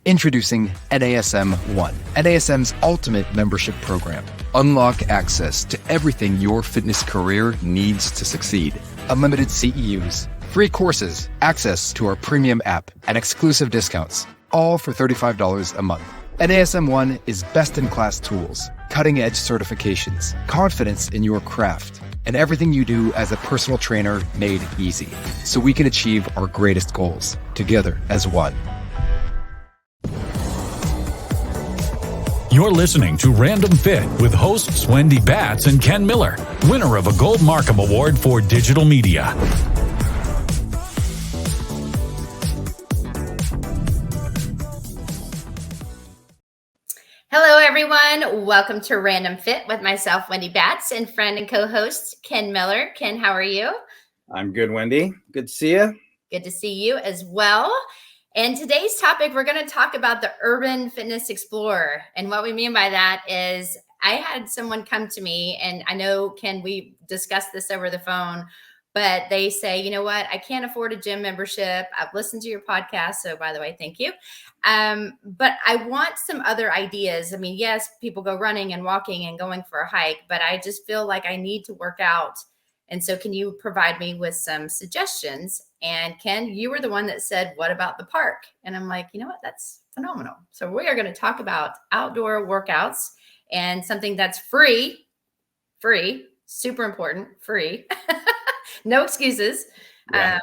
Introducing NASM One, NASM's ultimate membership program. Unlock access to everything your fitness career needs to succeed. Unlimited CEUs, free courses, access to our premium app, and exclusive discounts, all for $35 a month. NASM One is best-in-class tools, cutting-edge certifications, confidence in your craft, and everything you do as a personal trainer made easy, so we can achieve our greatest goals together as one. You're listening to Random Fit with hosts Wendy Batts and Ken Miller, winner of a Gold Markham Award for Digital Media. Hello, everyone. Welcome to Random Fit with myself, Wendy Batts, and friend and co-host Ken Miller. Ken, how are you? I'm good, Wendy. Good to see you. Good to see you as well. And today's topic, we're going to talk about the Urban Fitness Explorer. And what we mean by that is I had someone come to me, and I know, Ken, we discussed this over the phone, but they say, you know what, I can't afford a gym membership. I've listened to your podcast. So by the way, thank you. But I want some other ideas. I mean, yes, people go running and walking and going for a hike, but I just feel like I need to work out. And so can you provide me with some suggestions? And Ken, you were the one that said, what about the park? And I'm like, you know what? That's phenomenal. So we are going to talk about outdoor workouts and something that's free, super important, free, no excuses. Yeah.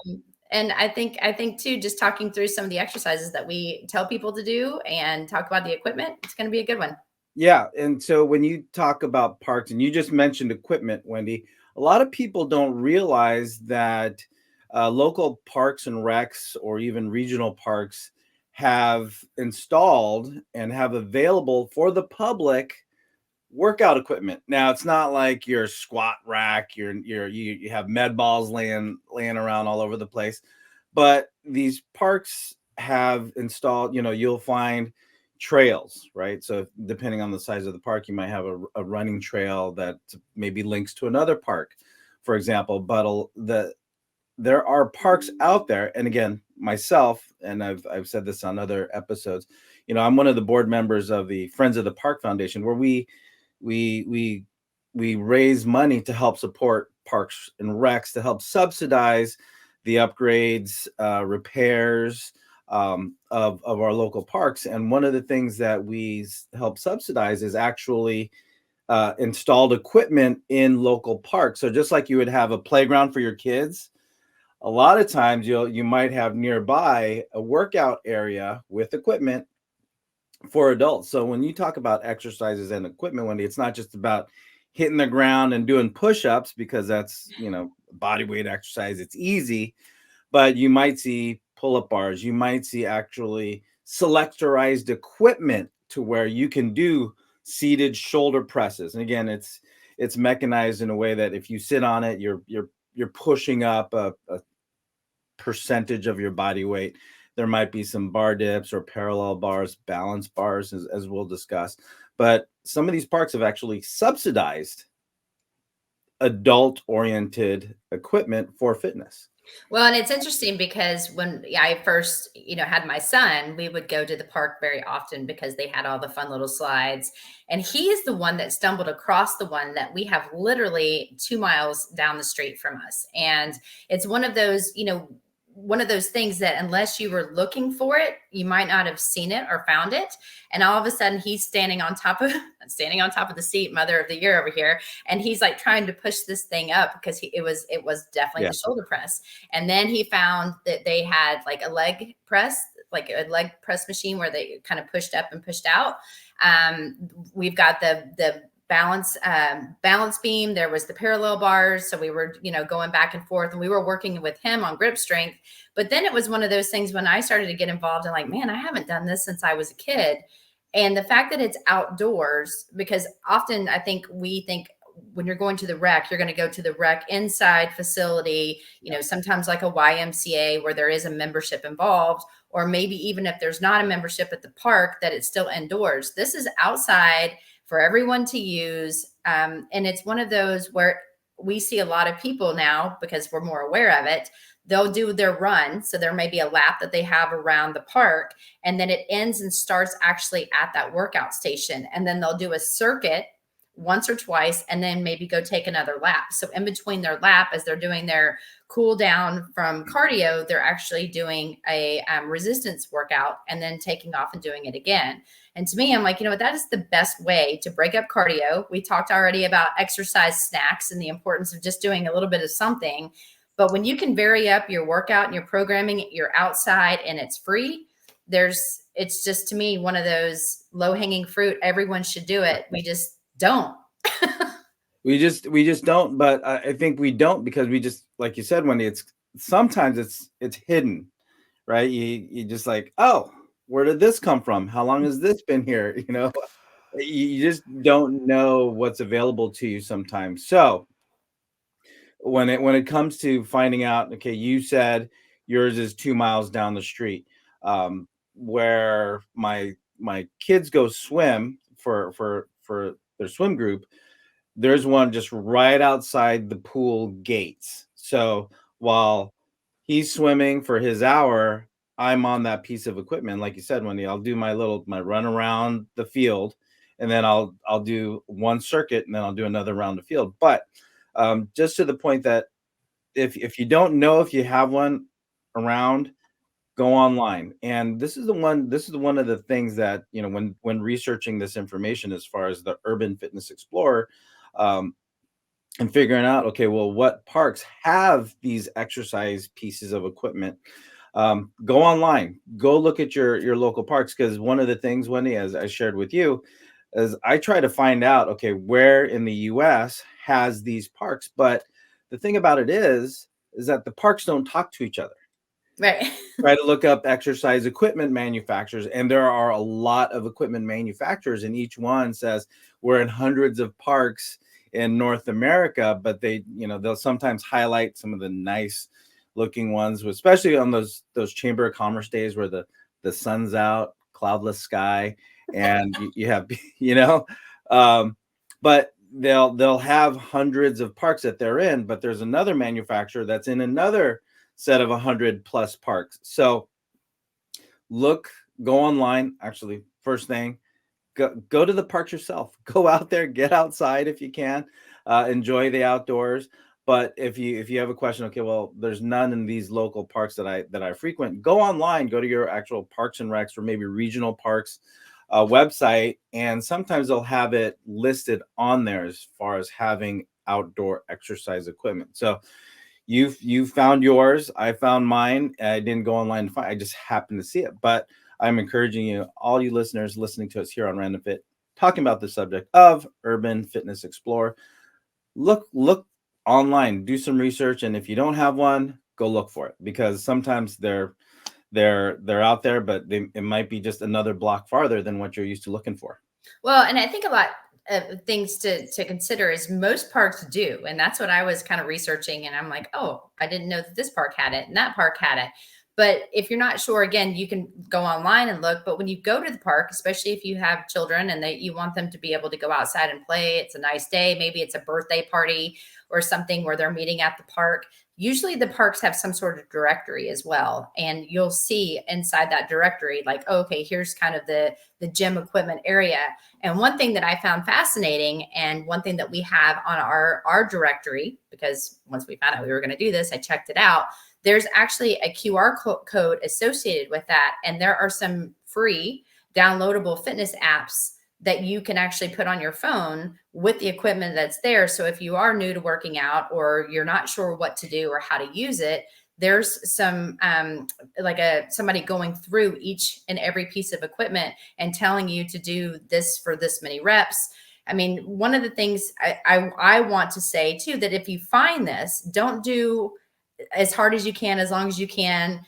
And I think too, just talking through some of the exercises that we tell people to do and talk about the equipment, it's going to be a good one. Yeah. And so when you talk about parks, and you just mentioned equipment, Wendy, a lot of people don't realize that local parks and recs or even regional parks have installed and have available for the public workout equipment. Now, it's not like your squat rack, you have med balls laying around all over the place, but these parks have installed, you'll find trails, right? So depending on the size of the park, you might have a running trail that maybe links to another park, for example. But there are parks out there, and again, myself, and I've said this on other episodes, I'm one of the board members of the Friends of the Park Foundation, where we raise money to help support parks and recs, to help subsidize the upgrades, repairs of our local parks. And one of the things that we help subsidize is actually installed equipment in local parks. So just like you would have a playground for your kids, a lot of times you might have nearby a workout area with equipment for adults. So when you talk about exercises and equipment, Wendy, it's not just about hitting the ground and doing push-ups, because that's, body weight exercise. It's easy, but you might see pull-up bars. You might see actually selectorized equipment to where you can do seated shoulder presses. And again, it's mechanized in a way that if you sit on it, you're pushing up a percentage of your body weight. There might be some bar dips or parallel bars, balance bars, as we'll discuss. But some of these parks have actually subsidized adult-oriented equipment for fitness. Well, and it's interesting because when I first, had my son, we would go to the park very often because they had all the fun little slides. And he is the one that stumbled across the one that we have literally 2 miles down the street from us. And it's one of those, things that unless you were looking for it, you might not have seen it or found it. And all of a sudden he's standing on top of the seat, mother of the year over here. And he's like trying to push this thing up because it was definitely the shoulder press. And then he found that they had like a leg press machine where they kind of pushed up and pushed out. We've got the balance beam. There was the parallel bars. So we were, going back and forth, and we were working with him on grip strength. But then it was one of those things when I started to get involved and like, man, I haven't done this since I was a kid. And the fact that it's outdoors, because often I think we think when you're going to the rec, you're going to go to the rec inside facility, sometimes like a YMCA where there is a membership involved, or maybe even if there's not a membership at the park, that it's still indoors. This is outside for everyone to use. And it's one of those where we see a lot of people now, because we're more aware of it, they'll do their run. So there may be a lap that they have around the park, and then it ends and starts actually at that workout station. And then they'll do a circuit once or twice, and then maybe go take another lap. So in between their lap, as they're doing their cool down from cardio, they're actually doing a resistance workout and then taking off and doing it again. And to me, I'm like, that is the best way to break up cardio. We talked already about exercise snacks and the importance of just doing a little bit of something. But when you can vary up your workout and your programming, you're outside and it's free. It's just, to me, one of those low hanging fruit. Everyone should do it. We just don't. We just don't. But I think we don't because we just, like you said, Wendy, sometimes it's hidden, right? You just like, oh, where did this come from? How long has this been here? You just don't know what's available to you sometimes. So when it comes to finding out, okay, you said yours is 2 miles down the street. Where my kids go swim for their swim group, there's one just right outside the pool gates. So while he's swimming for his hour, I'm on that piece of equipment. Like you said, Wendy, I'll do my run around the field, and then I'll do one circuit, and then I'll do another round the field. But just to the point that if you don't know if you have one around, go online. And this is one of the things that, when researching this information as far as the Urban Fitness Explorer, and figuring out, okay, well, what parks have these exercise pieces of equipment, go online, go look at your local parks. Because one of the things, Wendy, as I shared with you, is I try to find out, okay, where in the US has these parks. But the thing about it is that the parks don't talk to each other. Right. Try to look up exercise equipment manufacturers, and there are a lot of equipment manufacturers, and each one says we're in hundreds of parks in North America, but they'll sometimes highlight some of the nice looking ones, especially on those Chamber of Commerce days where the sun's out, cloudless sky, and you have, but they'll have hundreds of parks that they're in, but there's another manufacturer that's in another set of 100 plus parks. So go online. Actually, first thing, go to the parks yourself. Go out there, get outside if you can, enjoy the outdoors. But if you have a question, okay, well, there's none in these local parks that I frequent, go online, go to your actual Parks and Recs or maybe regional parks website, and sometimes they'll have it listed on there as far as having outdoor exercise equipment. So you found yours, I found mine. I didn't go online to find, I just happened to see it. But I'm encouraging you, all you listeners listening to us here on Random Fit, talking about the subject of Urban Fitness Explorer, look online, do some research, and if you don't have one, go look for it, because sometimes they're out there, but it might be just another block farther than what you're used to looking for. Well, and I think a lot of things to consider is most parks do. And that's what I was kind of researching. And I'm like, oh, I didn't know that this park had it and that park had it. But if you're not sure, again, you can go online and look. But when you go to the park, especially if you have children and you want them to be able to go outside and play, it's a nice day, maybe it's a birthday party or something where they're meeting at the park. Usually the parks have some sort of directory as well. And you'll see inside that directory, like, oh, okay, here's kind of the gym equipment area. And one thing that I found fascinating, and one thing that we have on our directory, because once we found out we were going to do this, I checked it out. There's actually a QR code associated with that. And there are some free downloadable fitness apps that you can actually put on your phone with the equipment that's there. So if you are new to working out or you're not sure what to do or how to use it, there's some somebody going through each and every piece of equipment and telling you to do this for this many reps. I mean, one of the things I want to say too, that if you find this, don't do as hard as you can, as long as you can,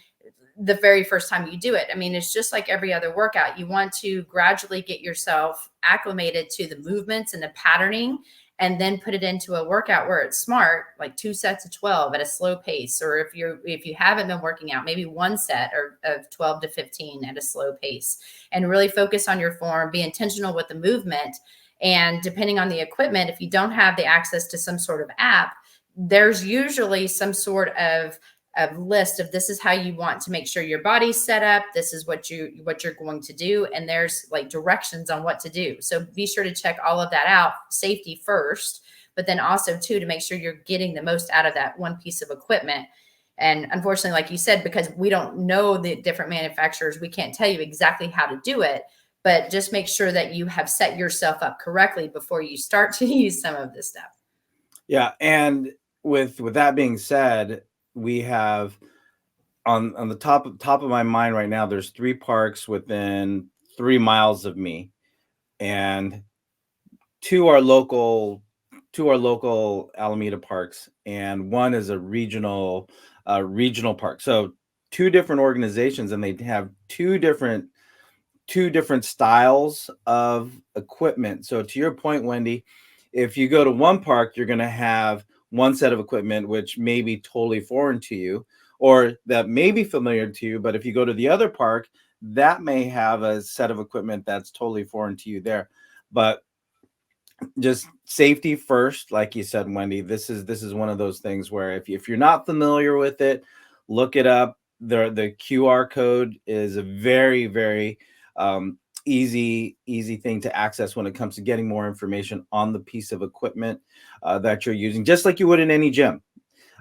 the very first time you do it. I mean, it's just like every other workout. You want to gradually get yourself acclimated to the movements and the patterning, and then put it into a workout where it's smart, like 2 sets of 12 at a slow pace. Or if you haven't been working out, maybe 1 set of 12 to 15 at a slow pace, and really focus on your form, be intentional with the movement. And depending on the equipment, if you don't have the access to some sort of app, there's usually some sort of a list of this is how you want to make sure your body's set up. This is what you're going to do. And there's like directions on what to do. So be sure to check all of that out, safety first, but then also too, to make sure you're getting the most out of that one piece of equipment. And unfortunately, like you said, because we don't know the different manufacturers, we can't tell you exactly how to do it, but just make sure that you have set yourself up correctly before you start to use some of this stuff. Yeah. And with that being said, we have on the top of my mind right now, there's 3 parks within 3 miles of me, and two are local Alameda parks, and one is a regional park. So 2 different organizations, and they have two different styles of equipment. So to your point, Wendy, if you go to one park, you're going to have one set of equipment which may be totally foreign to you, or that may be familiar to you. But if you go to the other park, that may have a set of equipment that's totally foreign to you there. But just safety first, like you said, Wendy. This is one of those things where if you're not familiar with it, look it up. The QR code is a very, very easy thing to access when it comes to getting more information on the piece of equipment that you're using, just like you would in any gym.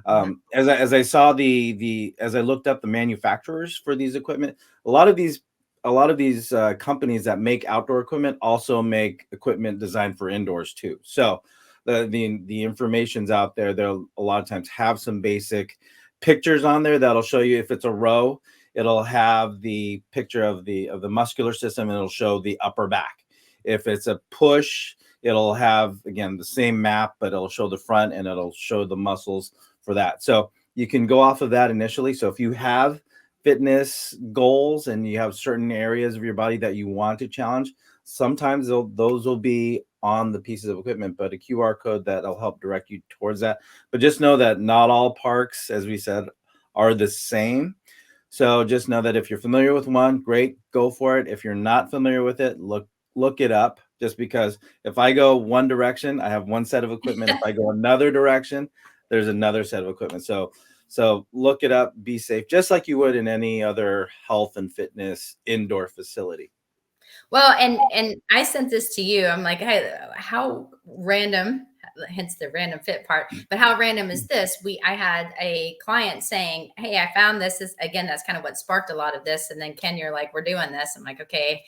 As I saw as I looked up the manufacturers for these equipment, a lot of these companies that make outdoor equipment also make equipment designed for indoors too. So the information's out there. They'll a lot of times have some basic pictures on there that'll show you if it's a row, it'll have the picture of the muscular system, and it'll show the upper back. If it's a push, it'll have, again, the same map, but it'll show the front and it'll show the muscles for that. So you can go off of that initially. So if you have fitness goals and you have certain areas of your body that you want to challenge, sometimes those will be on the pieces of equipment, but a QR code that'll help direct you towards that. But just know that not all parks, as we said, are the same. So just know that if you're familiar with one, great, go for it. If you're not familiar with it, look it up. Just because if I go one direction, I have one set of equipment. If I go another direction, there's another set of equipment. So look it up, be safe, just like you would in any other health and fitness indoor facility. Well, and I sent this to you. I'm like, hey, how random, hence the random fit part, but how random is this? I had a client saying, hey, I found this. Again, that's kind of what sparked a lot of this. And then Ken, you're like, we're doing this. I'm like, okay,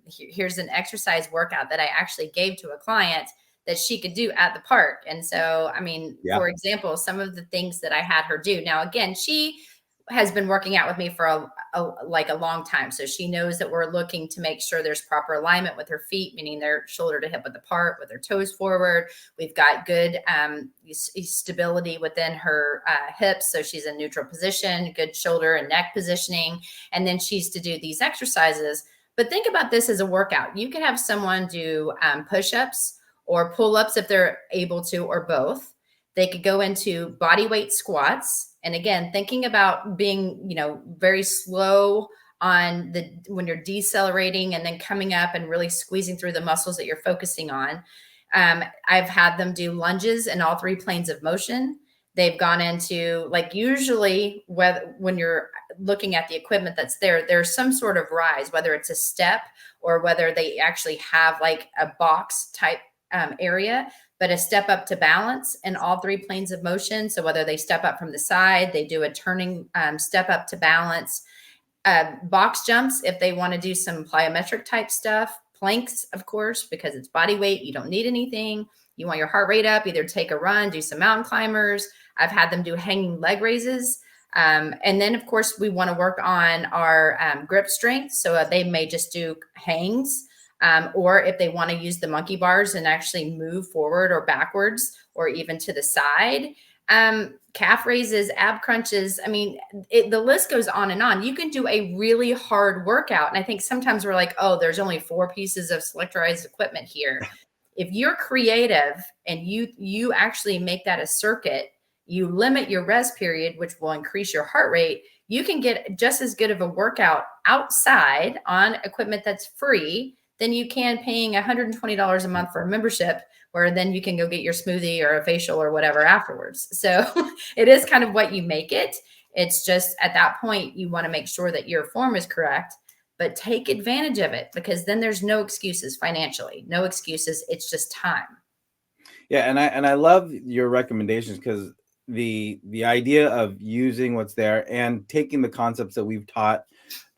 here's an exercise workout that I actually gave to a client that she could do at the park. And so, I mean, for example, some of the things that I had her do. Now, again, she has been working out with me for a long time. So she knows that we're looking to make sure there's proper alignment with her feet, meaning their shoulder to hip width apart with her toes forward. We've got good stability within her hips. So she's in neutral position, good shoulder and neck positioning. And then she's to do these exercises. But think about this as a workout. You could have someone do push-ups or pull-ups if they're able to, or both. They could go into body weight squats. And again, thinking about being, very slow on when you're decelerating and then coming up and really squeezing through the muscles that you're focusing on. I've had them do lunges in all 3 planes of motion. They've gone into, like, usually when you're looking at the equipment that's there's some sort of rise, whether it's a step or whether they actually have like a box type area, but a step up to balance in all 3 planes of motion. So whether they step up from the side, they do a turning step up to balance, box jumps if they want to do some plyometric type stuff, planks, of course, because it's body weight. You don't need anything. You want your heart rate up, either take a run, do some mountain climbers. I've had them do hanging leg raises. And then, of course, we want to work on our grip strength. So they may just do hangs. Or if they want to use the monkey bars and actually move forward or backwards or even to the side, calf raises, ab crunches. I mean, the list goes on and on. You can do a really hard workout. And I think sometimes we're like, oh, there's only 4 pieces of selectorized equipment here. If you're creative and you actually make that a circuit, you limit your rest period, which will increase your heart rate, you can get just as good of a workout outside on equipment that's free than you can paying $120 a month for a membership, where then you can go get your smoothie or a facial or whatever afterwards. So it is kind of what you make it. It's just at that point, you want to make sure that your form is correct, but take advantage of it, because then there's no excuses financially, no excuses. It's just time. Yeah, and I love your recommendations, because the idea of using what's there and taking the concepts that we've taught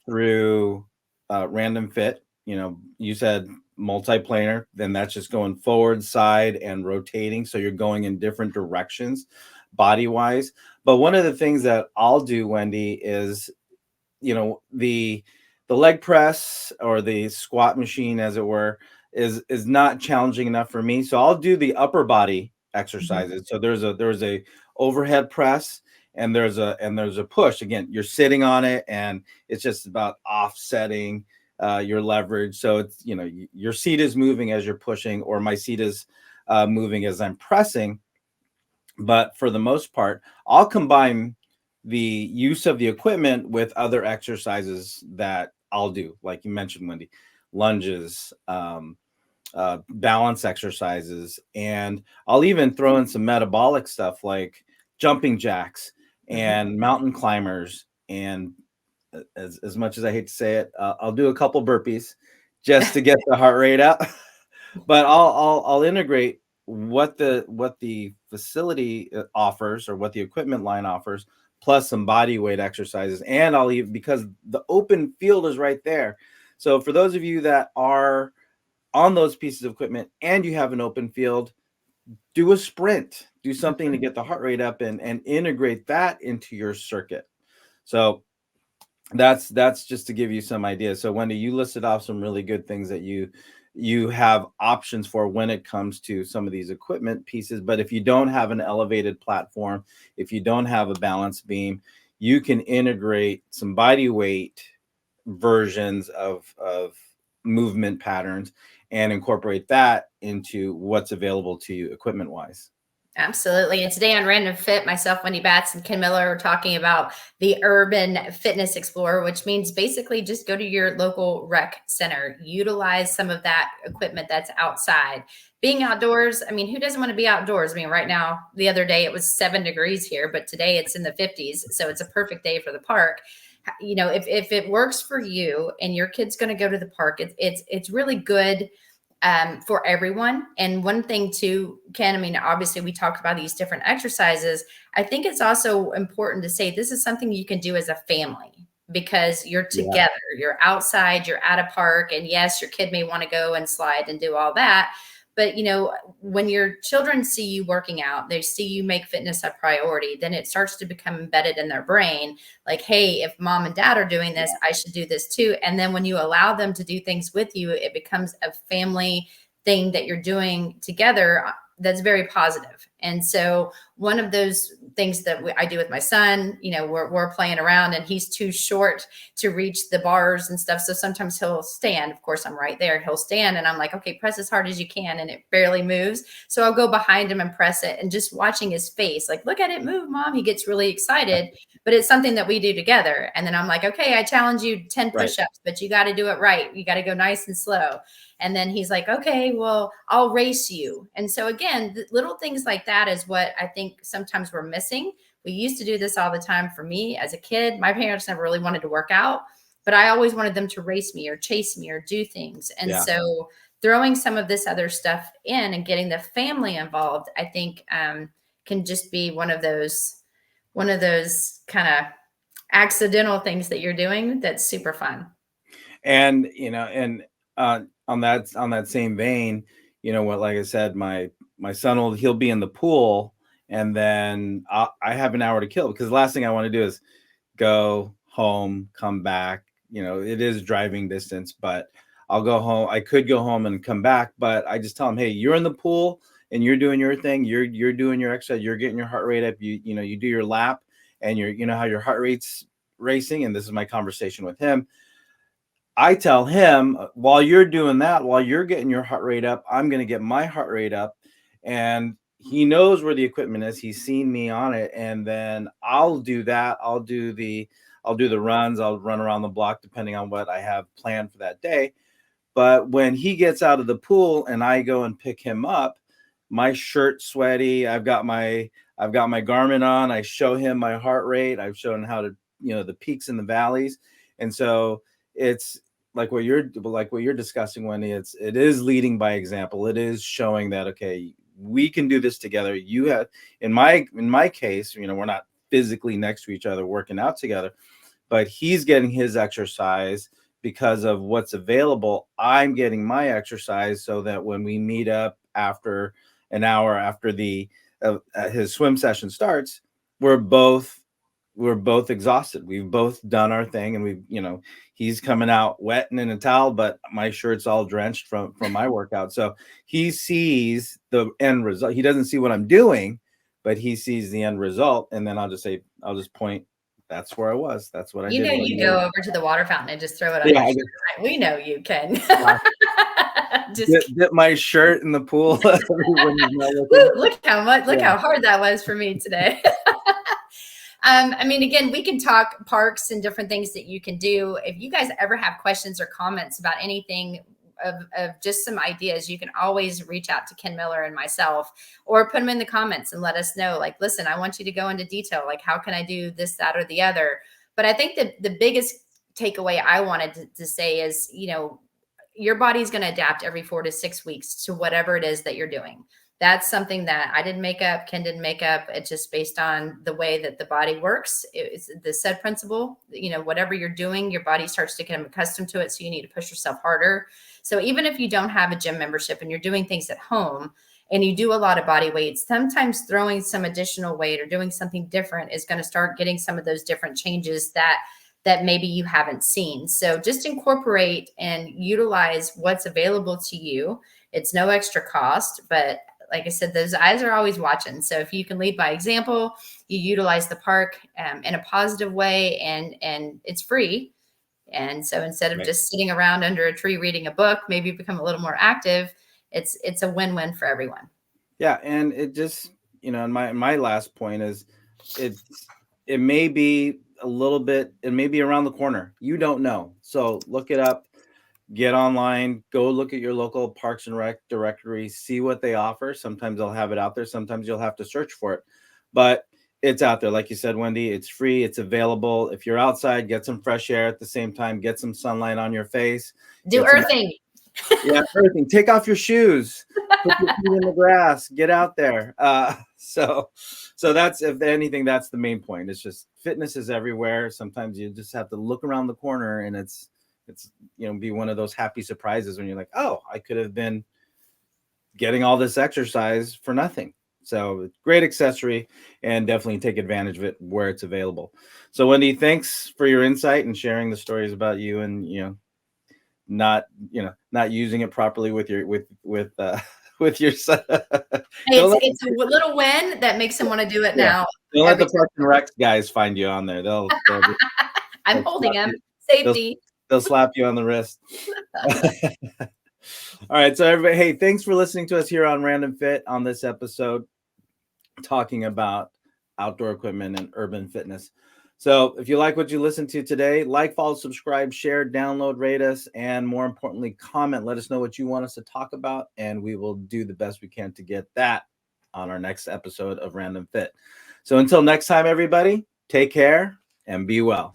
through random fit. You said multiplanar, then that's just going forward, side, and rotating. So you're going in different directions body wise. But one of the things that I'll do, Wendy, is the leg press or the squat machine, as it were, is not challenging enough for me. So I'll do the upper body exercises. So there's a overhead press, and there's a push. Again, you're sitting on it, and it's just about offsetting your leverage. So it's your seat is moving as you're pushing, or my seat is moving as I'm pressing. But for the most part, I'll combine the use of the equipment with other exercises that I'll do, like you mentioned, Wendy, lunges, balance exercises, and I'll even throw in some metabolic stuff like jumping jacks and mountain climbers. And as much as I hate to say it, I'll do a couple burpees just to get the heart rate up. But I'll integrate what the facility offers, or what the equipment line offers, plus some body weight exercises. And I'll even, because the open field is right there. So for those of you that are on those pieces of equipment and you have an open field, do a sprint, do something to get the heart rate up, and integrate that into your circuit. So that's just to give you some ideas. So Wendy, you listed off some really good things that you have options for when it comes to some of these equipment pieces. But if you don't have an elevated platform, if you don't have a balance beam, you can integrate some body weight versions of movement patterns and incorporate that into what's available to you equipment wise. Absolutely. And today on Random Fit, myself, Wendy Batts, and Ken Miller are talking about the Urban Fitness Explorer, which means basically just go to your local rec center, utilize some of that equipment that's outside. Being outdoors, I mean, who doesn't want to be outdoors? I mean, right now, the other day it was 7 degrees here, but today it's in the 50s. So it's a perfect day for the park. If it works for you and your kid's going to go to the park, it's really good for everyone. And one thing too, Ken, I mean, obviously we talked about these different exercises. I think it's also important to say this is something you can do as a family, because you're together, you're outside, you're at a park, and yes, your kid may want to go and slide and do all that. But when your children see you working out, they see you make fitness a priority, then it starts to become embedded in their brain. Like, hey, if mom and dad are doing this, I should do this too. And then when you allow them to do things with you, it becomes a family thing that you're doing together that's very positive. And so one of those things that I do with my son, we're playing around, and he's too short to reach the bars and stuff. So sometimes he'll stand. Of course, I'm right there. He'll stand, and I'm like, okay, press as hard as you can. And it barely moves. So I'll go behind him and press it, and just watching his face, like, look at it move, mom. He gets really excited, but it's something that we do together. And then I'm like, okay, I challenge you 10 push-ups, but you got to do it right. You got to go nice and slow. And then he's like, okay, well, I'll race you. And so again, little things like that is what I think sometimes we're missing. We used to do this all the time. For me as a kid, my parents never really wanted to work out, but I always wanted them to race me or chase me or do things. And so throwing some of this other stuff in and getting the family involved, I think can just be one of those kind of accidental things that you're doing that's super fun. And on that same vein, like I said, my son he'll be in the pool, and then I have an hour to kill, because the last thing I want to do is go home, come back. It is driving distance, but I'll go home. I could go home and come back, but I just tell him, hey, you're in the pool and you're doing your thing. You're doing your exercise. You're getting your heart rate up. You do your lap, and how your heart rate's racing. And this is my conversation with him. I tell him, while you're doing that, while you're getting your heart rate up, I'm going to get my heart rate up. And he knows where the equipment is. He's seen me on it. And then I'll do that. I'll do the runs. I'll run around the block depending on what I have planned for that day. But when he gets out of the pool and I go and pick him up, my shirt's sweaty. I've got my Garmin on. I show him my heart rate. I've shown how to, the peaks and the valleys. And so it's like what you're discussing, Wendy. It is leading by example. It is showing that, okay, we can do this together. You have, in my case, we're not physically next to each other working out together, but he's getting his exercise because of what's available. I'm getting my exercise so that when we meet up after an hour after his swim session starts, we're both exhausted. We've both done our thing, and he's coming out wet and in a towel, but my shirt's all drenched from my workout. So he sees the end result. He doesn't see what I'm doing, but he sees the end result. And then I'll just point, that's where I was. That's what I did. You go over to the water fountain and just throw it on your shirt. We know you can. Dip my shirt in the pool. Look how hard that was for me today. Again, we can talk parks and different things that you can do. If you guys ever have questions or comments about anything of just some ideas, you can always reach out to Ken Miller and myself, or put them in the comments and let us know, like, listen, I want you to go into detail. Like, how can I do this, that, or the other? But I think that the biggest takeaway I wanted to say is, your body's going to adapt every 4 to 6 weeks to whatever it is that you're doing. That's something that I didn't make up. Ken didn't make up. It's just based on the way that the body works. It's the SAID principle. Whatever you're doing, your body starts to get accustomed to it. So you need to push yourself harder. So even if you don't have a gym membership and you're doing things at home and you do a lot of body weights, sometimes throwing some additional weight or doing something different is going to start getting some of those different changes that maybe you haven't seen. So just incorporate and utilize what's available to you. It's no extra cost, but like I said, those eyes are always watching. So if you can lead by example, you utilize the park in a positive way, and it's free. And so instead of just sitting around under a tree reading a book, maybe become a little more active. It's a win-win for everyone. Yeah, and it just, my last point is, it may be a little bit, it may be around the corner. You don't know. So look it up. Get online, go look at your local Parks and Rec directory, see what they offer. Sometimes they'll have it out there. Sometimes you'll have to search for it, but it's out there. Like you said, Wendy, it's free. It's available. If you're outside, get some fresh air at the same time, get some sunlight on your face. Do earthing. Earthing. Take off your shoes, put your feet in the grass, get out there. So that's, if anything, that's the main point. It's just fitness is everywhere. Sometimes you just have to look around the corner, and it's be one of those happy surprises when you're like, oh, I could have been getting all this exercise for nothing. So great accessory, and definitely take advantage of it where it's available. So Wendy, thanks for your insight and sharing the stories about you and, not using it properly with your son. It's a little win that makes him want to do it now. Don't let the Parks and Rec guys find you on there. I'm holding him. Safety. They'll slap you on the wrist. All right. So everybody, hey, thanks for listening to us here on Random Fit on this episode, talking about outdoor equipment and urban fitness. So if you like what you listened to today, like, follow, subscribe, share, download, rate us, and more importantly, comment. Let us know what you want us to talk about, and we will do the best we can to get that on our next episode of Random Fit. So until next time, everybody, take care and be well.